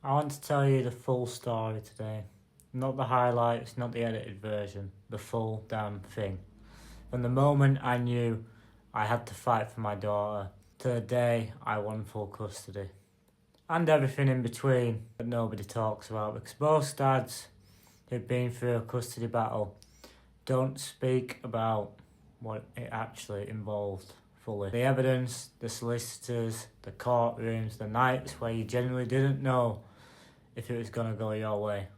I want to tell you the full story today. Not the highlights, not the edited version. The full damn thing. From the moment I knew I had to fight for my daughter to the day I won full custody. And everything in between that nobody talks about, because most dads who've been through a custody battle don't speak about what it actually involved fully. The evidence, the solicitors, the courtrooms, the nights where you genuinely didn't know if it was going to go your way.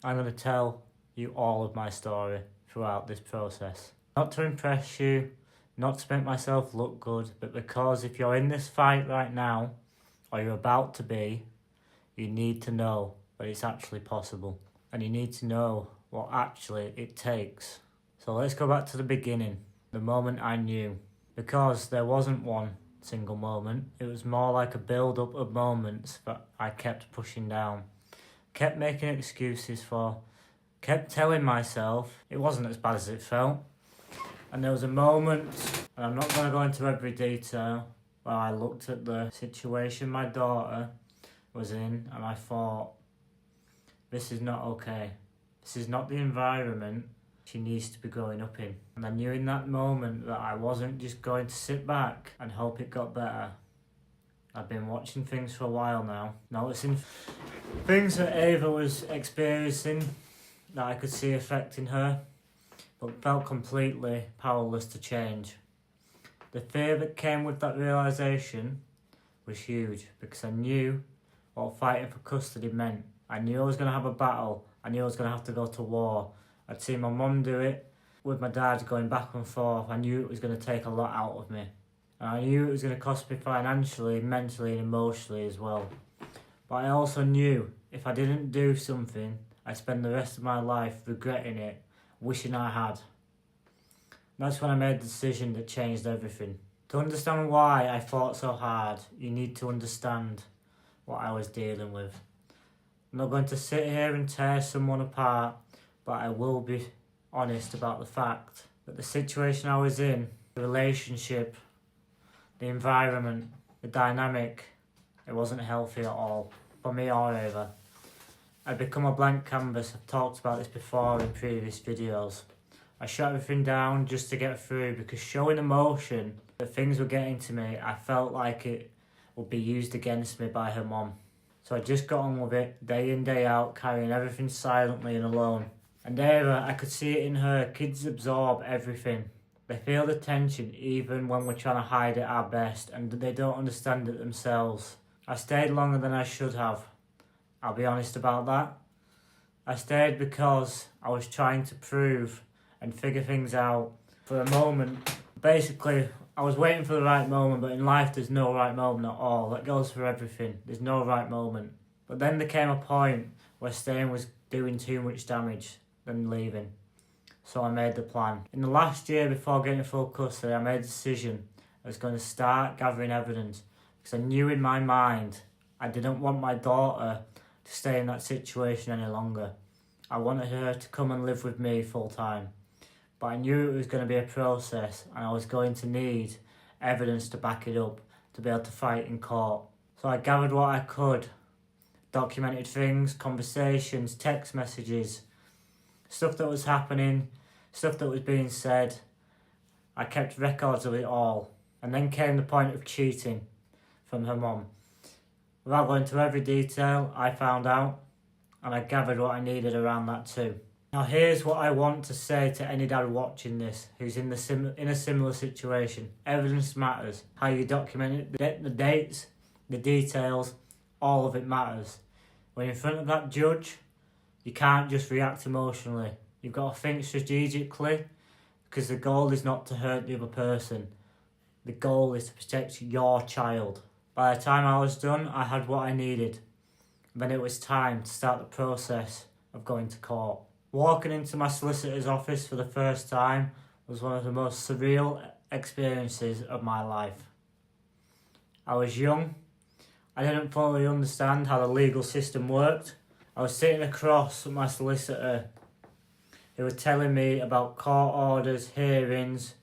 I'm going to tell you all of my story throughout this process. Not to impress you, not to make myself look good, but because if you're in this fight right now, or you're about to be, you need to know that it's actually possible. And you need to know what actually it takes. So let's go back to the beginning, the moment I knew. Because there wasn't one single moment, it was more like a build-up of moments that I kept pushing down, kept making excuses for, kept telling myself it wasn't as bad as it felt. And there was a moment, and I'm not going to go into every detail, where I looked at the situation my daughter was in and I thought, this is not okay. This is not the environment she needs to be growing up in. And I knew in that moment that I wasn't just going to sit back and hope it got better. I've been watching things for a while now, noticing things that Ava was experiencing that I could see affecting her, but felt completely powerless to change. The fear that came with that realisation was huge, because I knew what fighting for custody meant. I knew I was going to have a battle. I knew I was going to have to go to war. I'd seen my mum do it with my dad going back and forth. I knew it was going to take a lot out of me. And I knew it was going to cost me financially, mentally and emotionally as well. But I also knew if I didn't do something, I'd spend the rest of my life regretting it, wishing I had. That's when I made the decision that changed everything. To understand why I fought so hard, you need to understand what I was dealing with. I'm not going to sit here and tear someone apart, but I will be honest about the fact that the situation I was in, the relationship, the environment, the dynamic, it wasn't healthy at all, for me or Ava. I'd become a blank canvas. I've talked about this before in previous videos. I shut everything down just to get through, because showing emotion that things were getting to me, I felt like it would be used against me by her mum. So I just got on with it, day in, day out, carrying everything silently and alone. And Ava, I could see it in her. Kids absorb everything. They feel the tension even when we're trying to hide it our best, and they don't understand it themselves. I stayed longer than I should have. I'll be honest about that. I stayed because I was trying to prove and figure things out for a moment. Basically, I was waiting for the right moment, but in life there's no right moment at all. That goes for everything. There's no right moment. But then there came a point where staying was doing too much damage than leaving. So I made the plan. In the last year before getting full custody, I made a decision. I was going to start gathering evidence, because I knew in my mind I didn't want my daughter to stay in that situation any longer. I wanted her to come and live with me full time. But I knew it was going to be a process, and I was going to need evidence to back it up to be able to fight in court. So I gathered what I could, documented things, conversations, text messages, stuff that was happening, stuff that was being said. I kept records of it all. And then came the point of cheating from her mum. Without going into every detail, I found out, and I gathered what I needed around that too. Now here's what I want to say to any dad watching this who's in a similar situation. Evidence matters. How you document it, the dates, the details, all of it matters. When you're in front of that judge, you can't just react emotionally. You've got to think strategically, because the goal is not to hurt the other person. The goal is to protect your child. By the time I was done, I had what I needed. Then it was time to start the process of going to court. Walking into my solicitor's office for the first time was one of the most surreal experiences of my life. I was young. I didn't fully understand how the legal system worked. I was sitting across from my solicitor, who was telling me about court orders, hearings,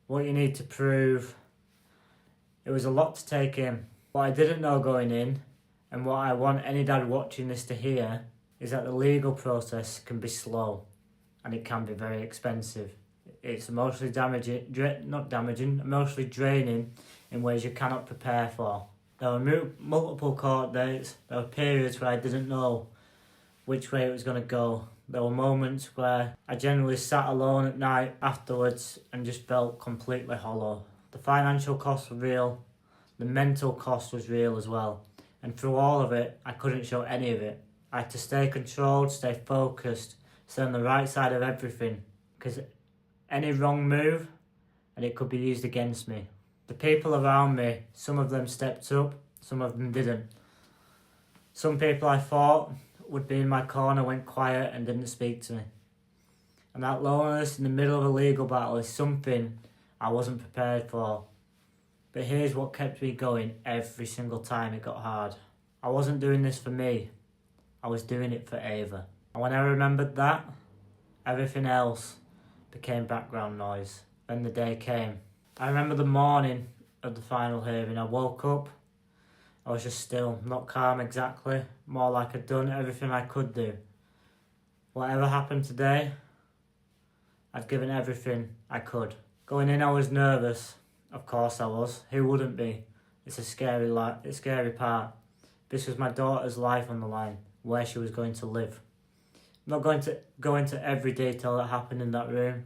what you need to prove. It was a lot to take in. What I didn't know going in, And what I want any dad watching this to hear is that the legal process can be slow and it can be very expensive. It's emotionally emotionally draining in ways you cannot prepare for. There were multiple court dates. There were periods where I didn't know which way it was going to go. There were moments where I generally sat alone at night afterwards and just felt completely hollow. The financial cost was real. The mental cost was real as well. And through all of it, I couldn't show any of it. I had to stay controlled, stay focused, stay on the right side of everything. Because any wrong move, and it could be used against me. The people around me, some of them stepped up, some of them didn't. Some people I thought would be in my corner went quiet and didn't speak to me. And that loneliness in the middle of a legal battle is something I wasn't prepared for. But here's what kept me going every single time it got hard. I wasn't doing this for me. I was doing it for Ava. And when I remembered that, everything else became background noise. Then the day came. I remember the morning of the final hearing. I woke up. I was just still, not calm exactly, more like I'd done everything I could do. Whatever happened today, I'd given everything I could. Going in, I was nervous. Of course I was. Who wouldn't be? It's a scary part. This was my daughter's life on the line, where she was going to live. I'm not going to go into every detail that happened in that room,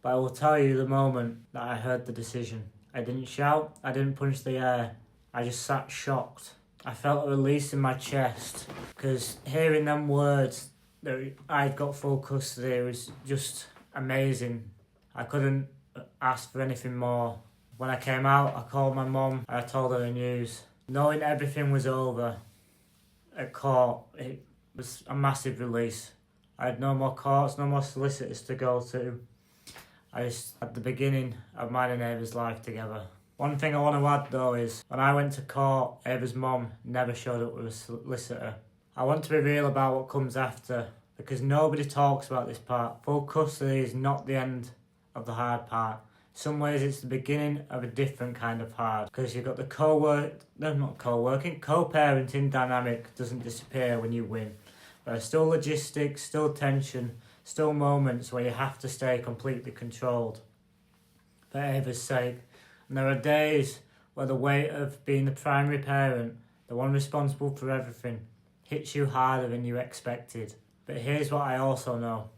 but I will tell you the moment that I heard the decision. I didn't shout, I didn't punch the air, I just sat shocked. I felt a release in my chest, because hearing them words that I'd got full custody was just amazing. I couldn't ask for anything more. When I came out, I called my mum and I told her the news. Knowing everything was over at court, it was a massive release. I had no more courts, no more solicitors to go to. I just had the beginning of mine and Ava's life together. One thing I want to add though is, when I went to court, Ava's mum never showed up with a solicitor. I want to be real about what comes after, because nobody talks about this part. Full custody is not the end of the hard part. In some ways it's the beginning of a different kind of hard, because you've got the co-parenting dynamic doesn't disappear when you win. There are still logistics, still tension, still moments where you have to stay completely controlled for Ava's sake. And there are days where the weight of being the primary parent, the one responsible for everything, hits you harder than you expected. But here's what I also know.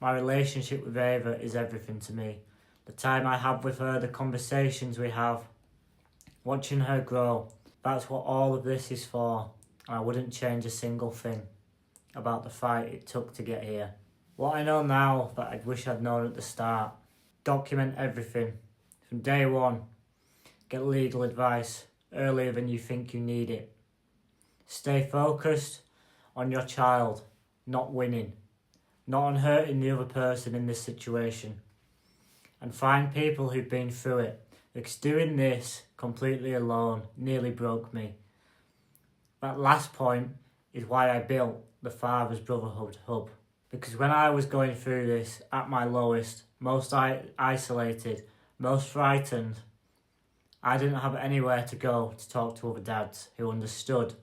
My relationship with Ava is everything to me. The time I have with her, the conversations we have, watching her grow, that's what all of this is for. And I wouldn't change a single thing about the fight it took to get here. What I know now that I wish I'd known at the start. Document everything. From day one, get legal advice earlier than you think you need it. Stay focused on your child, not winning, not on hurting the other person in this situation. And find people who've been through it, because doing this completely alone nearly broke me. That last point is why I built the Father's Brotherhood Hub. Because when I was going through this at my lowest, most isolated, most frightened, I didn't have anywhere to go to talk to other dads who understood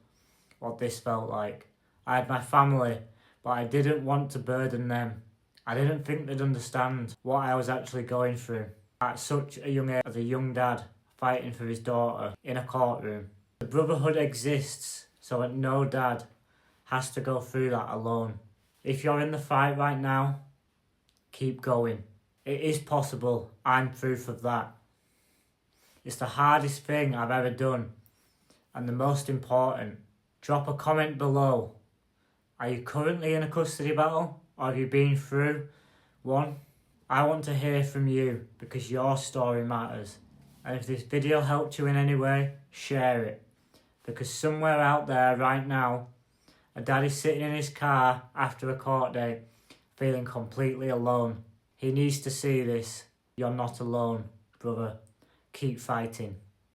what this felt like. I had my family, but I didn't want to burden them. I didn't think they'd understand what I was actually going through at such a young age, as a young dad fighting for his daughter in a courtroom. The brotherhood exists so that no dad has to go through that alone. If you're in the fight right now, keep going. It is possible. I'm proof of that. It's the hardest thing I've ever done. And the most important, drop a comment below. Are you currently in a custody battle? Or have you been through one? I want to hear from you, because your story matters. And if this video helped you in any way, share it. Because somewhere out there right now, a dad is sitting in his car after a court day, feeling completely alone. He needs to see this. You're not alone, brother. Keep fighting.